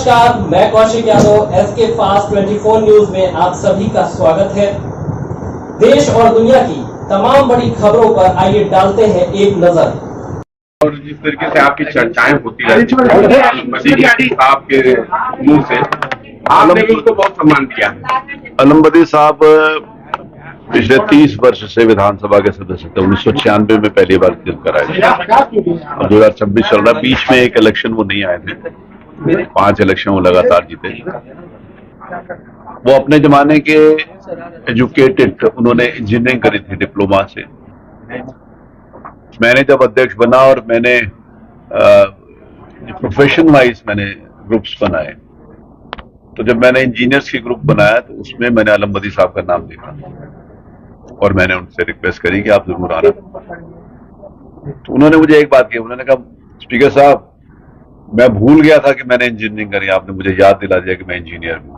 नमस्कार, मैं Kaushik Yadav, SK fast 24 news में आप सभी का स्वागत है। देश और दुनिया की तमाम बड़ी खबरों पर आइए डालते हैं एक नजर। और जिस तरीके से आपकी चर्चाएं होती रहती हैं आपके मुंह से, आपने भी उसको बहुत सम्मान दिया। अलमबदी साहब पिछले 30 वर्ष से विधानसभा के सदस्य थे। 1996 में पहली बार चुन कर आए थे और 2026 चल रहा। बीच में एक इलेक्शन वो नहीं आए थे, 5 इलेक्शन वो लगातार जीते। वो अपने जमाने के एजुकेटेड, उन्होंने इंजीनियरिंग करी थी डिप्लोमा से। मैंने जब अध्यक्ष बना और मैंने प्रोफेशन वाइज मैंने ग्रुप्स बनाए, तो जब मैंने इंजीनियर्स की ग्रुप बनाया तो उसमें मैंने अलमबदी साहब का नाम देखा और मैंने उनसे रिक्वेस्ट करी कि आप जरूर आना। तो उन्होंने मुझे एक बात की, उन्होंने कहा स्पीकर साहब, मैं भूल गया था कि मैंने इंजीनियरिंग करी, आपने मुझे याद दिला दिया कि मैं इंजीनियर हूं।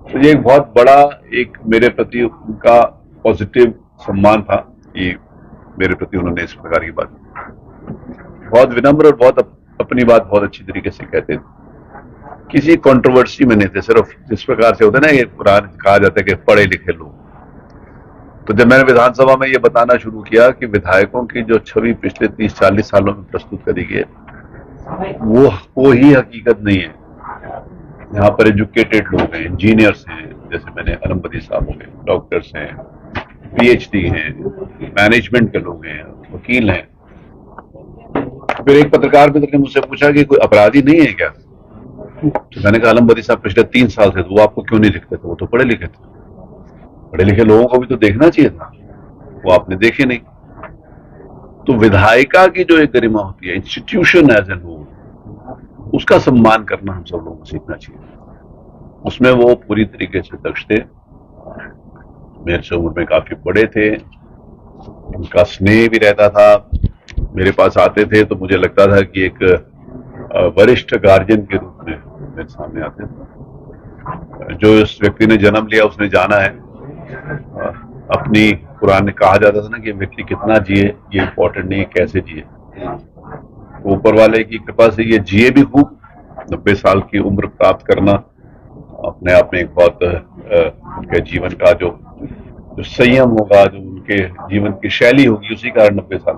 तो ये एक बहुत बड़ा एक मेरे प्रति उनका पॉजिटिव सम्मान था कि मेरे प्रति उन्होंने इस प्रकार की बात, बहुत विनम्र और बहुत अपनी बात बहुत अच्छी तरीके से कहते थे। किसी कंट्रोवर्सी में नहीं थे, सिर्फ जिस प्रकार से होता है ना, ये पुराने कहा जाता है कि पढ़े लिखे लोग। तो जब मैंने विधानसभा में ये बताना शुरू किया कि विधायकों की जो छवि पिछले 30-40 सालों में प्रस्तुत करी गई है वो ही हकीकत नहीं है। यहाँ पर एजुकेटेड लोग हैं, इंजीनियर्स हैं, जैसे मैंने अलमबदी साहब हो गए, डॉक्टर्स हैं, पीएचडी हैं, मैनेजमेंट के लोग हैं, वकील हैं। फिर एक पत्रकार मित्र ने मुझसे पूछा कि कोई अपराधी नहीं है क्या? तो मैंने कहा अलमबदी साहब पिछले 3 साल से, तो वो आपको क्यों नहीं दिखते थे? वो तो पढ़े लिखे थे। पढ़े लिखे लोगों को भी तो देखना चाहिए था, वो आपने देखे नहीं। तो विधायिका की जो एक गरिमा होती है, इंस्टीट्यूशन एज एन होल, उसका सम्मान करना हम सब लोगों को सीखना चाहिए। उसमें वो पूरी तरीके से दक्ष थे, मेरे से उम्र में काफी बड़े थे, उनका स्नेह भी रहता था। मेरे पास आते थे तो मुझे लगता था कि एक वरिष्ठ गार्जियन के रूप में मेरे सामने आते थे। जो इस व्यक्ति ने जन्म लिया उसने जाना है। अपनी पुराने कहा जाता था ना कि व्यक्ति कितना जिए ये इंपॉर्टेंट नहीं है, कैसे जिए। ऊपर वाले की कृपा से ये जिए भी खूब। 90 साल की उम्र प्राप्त करना अपने आप में एक बहुत उनके जीवन का जो संयम होगा, जो उनके जीवन की शैली होगी, उसी कारण 90 साल